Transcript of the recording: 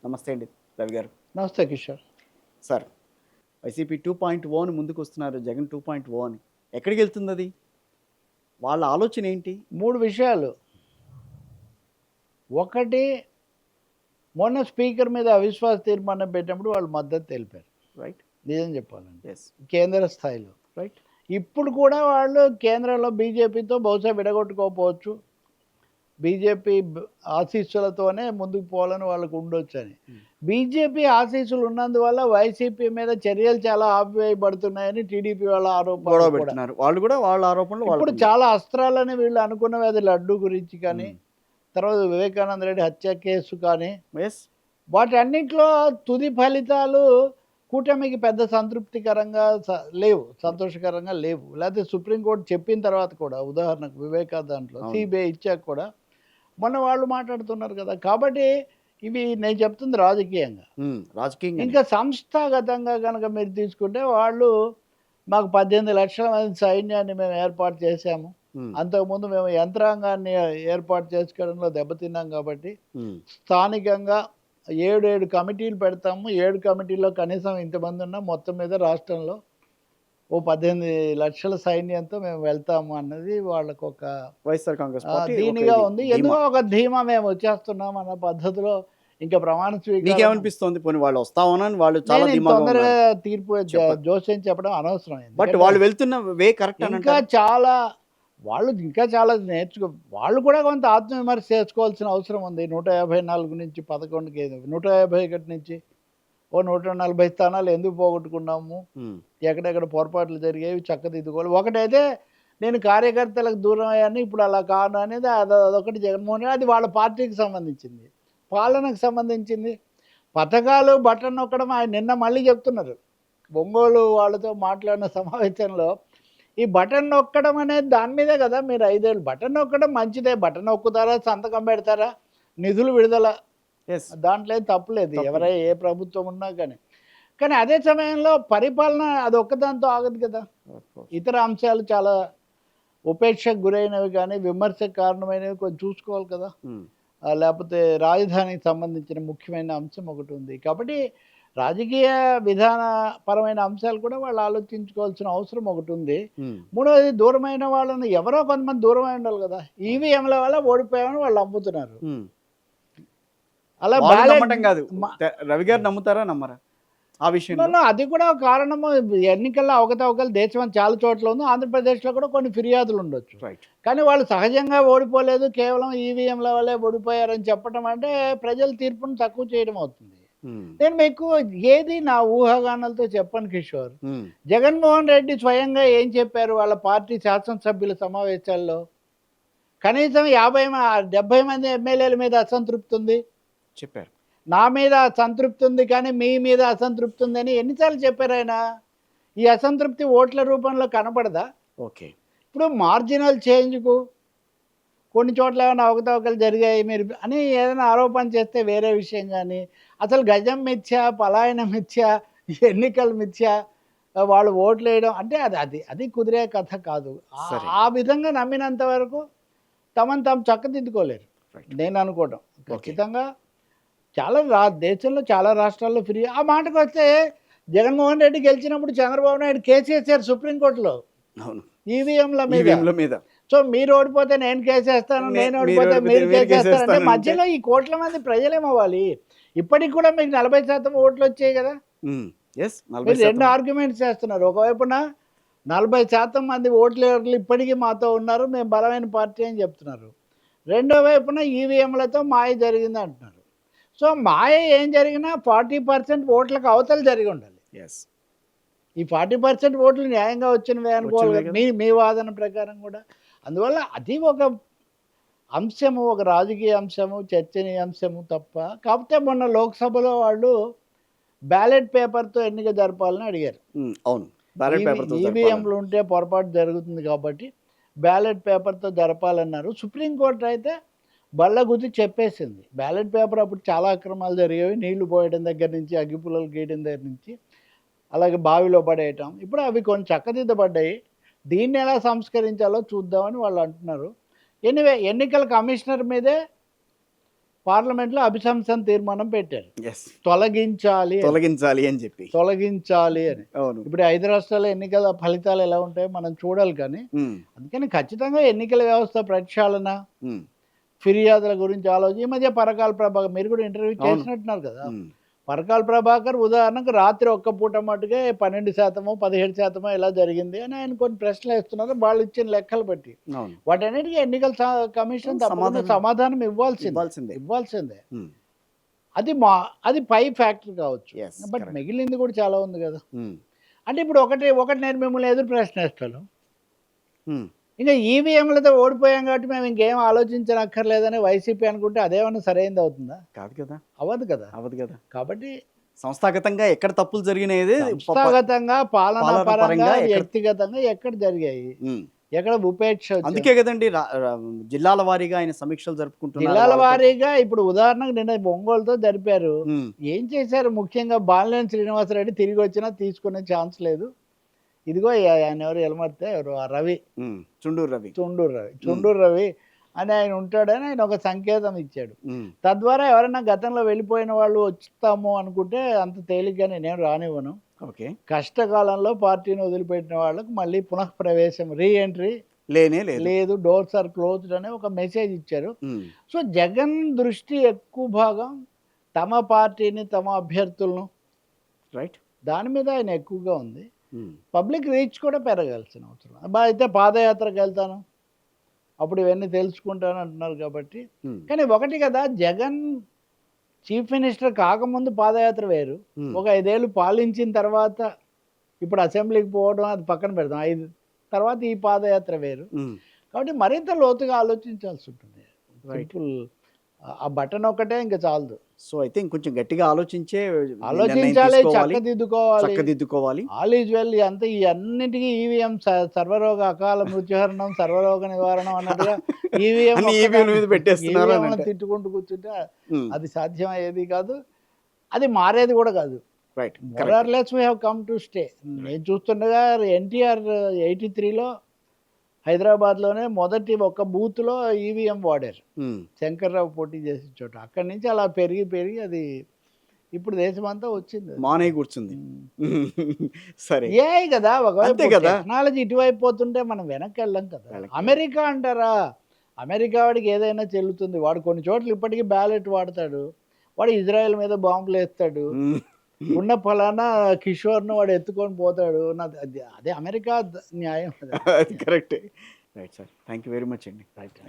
నమస్తే అండి రవి గారు. నమస్తే కిషోర్. సార్, వైసీపీ 2.0 అని ముందుకు వస్తున్నారు. జగన్ 2.0 అని ఎక్కడికి వెళ్తుంది అది? వాళ్ళ ఆలోచన ఏంటి? 3 విషయాలు. ఒకటి, మొన్న స్పీకర్ మీద అవిశ్వాస తీర్మానం పెట్టినప్పుడు వాళ్ళు మద్దతు తెలిపారు. రైట్. నిజం చెప్పాలంటే ఎస్. కేంద్ర స్థాయిలో. రైట్. ఇప్పుడు కూడా వాళ్ళు కేంద్రంలో బీజేపీతో బహుశా విడగొట్టుకోకపోవచ్చు. బీజేపీ ఆశీస్సులతోనే ముందుకు పోవాలని వాళ్ళకు ఉండొచ్చని. బీజేపీ ఆశీస్సులు ఉన్నందువల్ల వైసీపీ మీద చర్యలు చాలా ఆపివేయబడుతున్నాయని టీడీపీ వాళ్ళ ఆరోపణ. గొడవ పెడుతున్నారు వాళ్ళు కూడా. వాళ్ళ ఆరోపణలు ఇప్పుడు చాలా అస్త్రాలని వీళ్ళు అనుకున్నవి, అది లడ్డు గురించి కానీ, తర్వాత వివేకానంద రెడ్డి హత్య కేసు కానీ, ఎస్, వాటన్నింటిలో తుది ఫలితాలు కూటమికి పెద్ద సంతృప్తికరంగా లేవు, సంతోషకరంగా లేవు. లేకపోతే సుప్రీంకోర్టు చెప్పిన తర్వాత కూడా, ఉదాహరణకు వివేకా దాంట్లో సిబిఐ ఇచ్చాక కూడా మొన్న వాళ్ళు మాట్లాడుతున్నారు కదా. కాబట్టి ఇవి నేను చెప్తుంది రాజకీయంగా. ఇంకా సంస్థాగతంగా కనుక మీరు తీసుకుంటే, వాళ్ళు మాకు 18 లక్షల మంది సైన్యాన్ని మేము ఏర్పాటు చేశాము, అంతకుముందు మేము యంత్రాంగాన్ని ఏర్పాటు చేసుకోవడంలో దెబ్బతిన్నాం కాబట్టి స్థానికంగా 7 కమిటీలు పెడతాము. 7 కమిటీల్లో కనీసం ఇంతమంది ఉన్నా మొత్తం మీద రాష్ట్రంలో ఓ 18 లక్షల సైన్యంతో మేము వెళ్తాము అన్నది వాళ్ళకు ఒక వైఎస్ఆర్ కాంగ్రెస్ దీనిగా ఉంది. ఎందుకో ఒక ధీమా మేము వచ్చేస్తున్నాం అన్న పద్ధతిలో ఇంకా ప్రమాణ స్వీకారం. ఏమనిపిస్తుంది? పోనీ వాళ్ళు వస్తామని వాళ్ళు చాలా తొందరగా తీర్పు జోస్యం చెప్పడం అనవసరం. బట్ వాళ్ళు వెళ్తున్న వే కరెక్ట్. ఇంకా చాలా వాళ్ళు ఇంకా చాలా వాళ్ళు కూడా కొంత ఆత్మవిమర్శ చేసుకోవాల్సిన అవసరం ఉంది. 154 నుంచి 11కి 151 నుంచి ఓ 140 స్థానాలు ఎందుకు పోగొట్టుకున్నాము, ఎక్కడెక్కడ పొరపాట్లు జరిగేవి చక్కదిద్దుకోవాలి. ఒకటైతే నేను కార్యకర్తలకు దూరం అయ్యాను, ఇప్పుడు అలా కాను అనేది అదొకటి జగన్మోహన్ రెడ్డి. అది వాళ్ళ పార్టీకి సంబంధించింది, పాలనకు సంబంధించింది. పథకాలు బటన్ నొక్కడం ఆయన నిన్న మళ్ళీ చెప్తున్నారు ఒంగోలు వాళ్ళతో మాట్లాడిన సమావేశంలో. ఈ బటన్ నొక్కడం అనేది దాని మీదే కదా. మీరు 5 ఏళ్ళు బటన్ నొక్కడం మంచిదే, బటన్ నొక్కుతారా, సంతకం పెడతారా, నిధులు విడుదల, దాంట్లో ఏం తప్పులేదు, ఏ ప్రభుత్వం ఉన్నా కానీ. కానీ అదే సమయంలో పరిపాలన అది ఒక్కదాంతో ఆగదు కదా. ఇతర అంశాలు చాలా ఉపేక్షకు గురైనవి కానీ, విమర్శకు కారణమైనవి కొంచెం చూసుకోవాలి కదా. లేకపోతే రాజధానికి సంబంధించిన ముఖ్యమైన అంశం ఒకటి ఉంది కాబట్టి రాజకీయ విధానపరమైన అంశాలు కూడా వాళ్ళు ఆలోచించుకోవాల్సిన అవసరం ఒకటి ఉంది. మూడవది, దూరమైన వాళ్ళని ఎవరో కొంతమంది దూరమై ఉండాలి కదా. ఈవీఎంల వల్ల ఓడిపోయామని వాళ్ళు నమ్ముతున్నారు. అలా కాదు. రవి గారు నమ్ముతారా నమ్మరా ఆ విషయంలో? అది కూడా కారణము. ఎన్నికల్లో అవకతవకలు దేశం చాలా చోట్ల ఉంది. ఆంధ్రప్రదేశ్లో కూడా కొన్ని ఫిర్యాదులు ఉండొచ్చు. కానీ వాళ్ళు సహజంగా ఓడిపోలేదు, కేవలం ఈవీఎంల వల్లే ఓడిపోయారని చెప్పడం అంటే ప్రజల తీర్పును తక్కువ చేయడం అవుతుంది. నేను మీకు ఏది నా ఊహాగానాలతో చెప్పను కిషోర్. జగన్మోహన్ రెడ్డి స్వయంగా ఏం చెప్పారు వాళ్ళ పార్టీ శాసనసభ్యుల సమావేశాల్లో? కనీసం 70 మంది ఎమ్మెల్యేల మీద అసంతృప్తి ఉంది చెప్పారు, నా మీద అసంతృప్తి ఉంది, కానీ మీ మీద అసంతృప్తి ఉందని ఎన్నిసార్లు చెప్పారు ఆయన? ఈ అసంతృప్తి ఓట్ల రూపంలో కనపడదా? ఓకే. ఇప్పుడు మార్జినల్ చేంజ్కు కొన్ని చోట్ల ఏమైనా అవకతవకలు జరిగాయి మీరు అని ఏదైనా ఆరోపణ చేస్తే వేరే విషయం, కానీ అసలు గజం మిథ్య, పలాయనం మిథ్య, ఎన్నికలు మిథ్య, వాళ్ళు ఓట్లు వేయడం అంటే అది కుదిరే కథ కాదు. ఆ విధంగా నమ్మినంత వరకు తమను తాము చక్కదిద్దుకోలేరు నేను అనుకోవడం. ఖచ్చితంగా చాలా దేశంలో చాలా రాష్ట్రాల్లో ఫ్రీ. ఆ మాటకు వస్తే జగన్మోహన్ రెడ్డి గెలిచినప్పుడు చంద్రబాబు నాయుడు కేసు వేసారు సుప్రీంకోర్టులో ఈవీఎంల మీద. సో మీరు ఓడిపోతే నేను కేసేస్తాను, నేను ఓడిపోతే మీరు కేసేస్తారంటే మధ్యలో ఈ కోట్ల మంది ప్రజలేమవ్వాలి? ఇప్పటికి కూడా మీకు 40% ఓట్లు వచ్చాయి కదా. మీరు 2 ఆర్గ్యుమెంట్స్ చేస్తున్నారు. ఒకవైపున 40% మంది ఓట్లేర్లు ఇప్పటికీ మాతో ఉన్నారు, మేము బలమైన పార్టీ అని చెప్తున్నారు. రెండో వైపున ఈవీఎంలతో మాయ జరిగింది అంటున్నారు. సో మాయ ఏం జరిగినా 40% ఓట్లకు అవతలు జరిగి ఉండాలి. ఈ 40% ఓట్లు న్యాయంగా వచ్చినవే అనుకోవాలి మీ వాదన ప్రకారం కూడా. అందువల్ల అది ఒక అంశము, ఒక రాజకీయ అంశము, చర్చనీయాంశము తప్ప. కాకపోతే మొన్న లోక్సభలో వాళ్ళు బ్యాలెట్ పేపర్తో ఎన్నిక జరపాలని అడిగారు. అవును, ఈవీఎంలు ఉంటే పొరపాటు జరుగుతుంది కాబట్టి బ్యాలెట్ పేపర్తో జరపాలన్నారు. సుప్రీంకోర్టు అయితే బళ్ళగుద్ది చెప్పేసింది, బ్యాలెట్ పేపర్ అప్పుడు చాలా అక్రమాలు జరిగేవి, నీళ్లు పోయడం దగ్గర నుంచి, అగ్గిపుల్లలు గీయడం దగ్గర నుంచి, అలాగే బావిలో పడేయటం. ఇప్పుడు అవి కొన్ని చక్కదిద్దబడ్డాయి, దీన్ని ఎలా సంస్కరించాలో చూద్దామని వాళ్ళు అంటున్నారు. ఎన్నికల కమిషనర్ మీదే పార్లమెంట్లో అభిశంసన తీర్మానం పెట్టారు, ఎస్, తొలగించాలి అని. తొలగించాలి అని చెప్పి. తొలగించాలి అని. అవును. ఇప్పుడు 5 రాష్ట్రాల ఎన్నికల ఫలితాలు ఎలా ఉంటాయో మనం చూడాలి, కానీ ఉమ్, అందుకని ఖచ్చితంగా ఎన్నికల వ్యవస్థ ప్రక్షాళన, ఉమ్, ఫిర్యాదుల గురించి ఆలోచన. ఈ మధ్య పరకాల ప్రభాకర్ మీరు కూడా ఇంటర్వ్యూ అవును. చేసినట్టున్నారు కదా. ఉమ్, పరకాల ప్రభాకర్ ఉదాహరణకు రాత్రి ఒక్క పూట మటుకే 12% 17% ఎలా జరిగింది అని ఆయన కొన్ని ప్రశ్నలు వేస్తున్నారు, వాళ్ళు ఇచ్చిన లెక్కలు బట్టి. అవును. వాటన్నిటికీ ఎన్నికల కమిషన్ తప్పకుండా సమాధానం ఇవ్వాల్సిందే. ఉమ్, అది పై ఫ్యాక్టర్ కావచ్చు, Yes, బట్ correct. మిగిలింది కూడా చాలా ఉంది కదా. ఉమ్, అంటే ఇప్పుడు ఒకటి నేను మిమ్మల్ని ఎదురు ప్రశ్న వేస్తాను, ఉమ్, ఇంకా ఈవీఎంలతో ఓడిపోయాం కాబట్టి మేము ఇంకేం ఆలోచించనక్కర్లేదని వైసీపీ అనుకుంటే అదేమన్నా సరైనది అవుతుందా? కాదు కదా, అవ్వదు కదా. అవ్వదు కదా. కాబట్టి సంస్థాగతంగా ఎక్కడ తప్పులు జరిగినాయి, సంస్థాగతంగా, పాలనా పాలనా పరంగా, పరంగా వ్యక్తిగతంగా ఎక్కడ జరిగాయి, ఎక్కడ ఉపేక్ష వచ్చింది? అందుకే కదండి జిల్లాల వారీగా ఆయన సమీక్షలు జరుపుకుంటున్నారు. జిల్లాల వారీగా ఇప్పుడు ఉదాహరణకు నిన్న ఒంగోలుతో జరిపారు. ఉమ్, ఏం చేశారు? ముఖ్యంగా బాలినేని శ్రీనివాసరెడ్డి తిరిగి వచ్చినా తీసుకునే ఛాన్స్ లేదు. ఇదిగో ఆయన ఎవరు ఎలమర్తే ఎవరు ఆ రవి, ఉమ్, చుండూరు రవి. చుండూరు రవి అని ఆయన ఉంటాడని ఆయన ఒక సంకేతం ఇచ్చాడు. ఉమ్, తద్వారా ఎవరైనా గతంలో వెళ్ళిపోయిన వాళ్ళు వచ్చుతాము అనుకుంటే అంత తేలిగ్గా నేనేం రానివ్వను. ఓకే. కష్టకాలంలో పార్టీని వదిలిపెట్టిన వాళ్ళకు మళ్ళీ పునఃప్రవేశం, రీఎంట్రీ లేనే లేదు, డోర్స్ ఆర్ క్లోజ్డ్ అనే ఒక మెసేజ్ ఇచ్చారు. ఉమ్, సో జగన్ దృష్టి ఎక్కువ భాగం తమ పార్టీని, తమ అభ్యర్థులను, రైట్. దాని మీద ఆయన ఎక్కువగా ఉంది. ఉమ్, పబ్లిక్ రీచ్ కూడా పెరగాల్సిన అవసరం. అబ్బా అయితే పాదయాత్రకు వెళ్తాను, అప్పుడు ఇవన్నీ తెలుసుకుంటాను అంటున్నారు కాబట్టి. ఉమ్, కానీ ఒకటి కదా, జగన్ చీఫ్ మినిస్టర్ కాకముందు పాదయాత్ర వేరు, ఉమ్, ఒక 5 ఏళ్ళు పాలించిన తర్వాత ఇప్పుడు అసెంబ్లీకి పోవడం అది పక్కన పెడదాం, 5 తర్వాత ఈ పాదయాత్ర వేరు. ఉమ్, కాబట్టి మరింత లోతుగా ఆలోచించాల్సి ఉంటుంది. రైట్. సింపుల్ ఆ బటన్ ఒక్కటే ఇంకా చాలదు. సో అయితే ఇంకొంచెం గట్టిగా ఆలోచించే ఆలోచించాలి, నిర్ణయం తీసుకోవాలి, చక్కదిద్దుకోవాలి. చక్కదిద్దుకోవాలి. All is well. అంతా ఈ అన్నిటికీ ఈవీఎం సర్వరోగ అకాల మృత్యుహరణం, సర్వరోగ నివారణం అన్నట్టుగా ఈవీఎం అన్ని ఈవీఎం మీద పెట్టేస్తున్నారు అని అంటే. తిట్టుకుంటూ కూర్చుంటే ఉమ్, అది సాధ్యం అయ్యేది కాదు, అది మారేది కూడా కాదు. Right. More or less we have come to stay. నేను చూస్తుండగా ఎన్టీఆర్ 83లో హైదరాబాద్లోనే మొదటి ఒక బూత్లో ఈవీఎం వాడారు, ఉమ్, శంకర్రావు పోటీ చేసిన చోట. అక్కడి నుంచి అలా పెరిగి అది ఇప్పుడు దేశమంతా వచ్చింది. మానే కూర్చుంది. ఉమ్. సరే. ఏ కదా, ఒకవైపు అంతే కదా. టెక్నాలజీ ఇటువైపు పోతుంటే మనం వెనక్కి వెళ్ళాం కదా. అమెరికా అంటారా, అమెరికా వాడికి ఏదైనా చెల్లుతుంది. వాడు కొన్ని చోట్ల ఇప్పటికీ బ్యాలెట్ వాడతాడు, వాడు ఇజ్రాయెల్ మీద బాంబులు వేస్తాడు, ఉమ్, ఉన్న ఫలానా కిషోర్ను వాడు ఎత్తుకొని పోతాడు. అదే అమెరికా న్యాయం. అది correct. Right sir, thank you very much అండి. రైట్.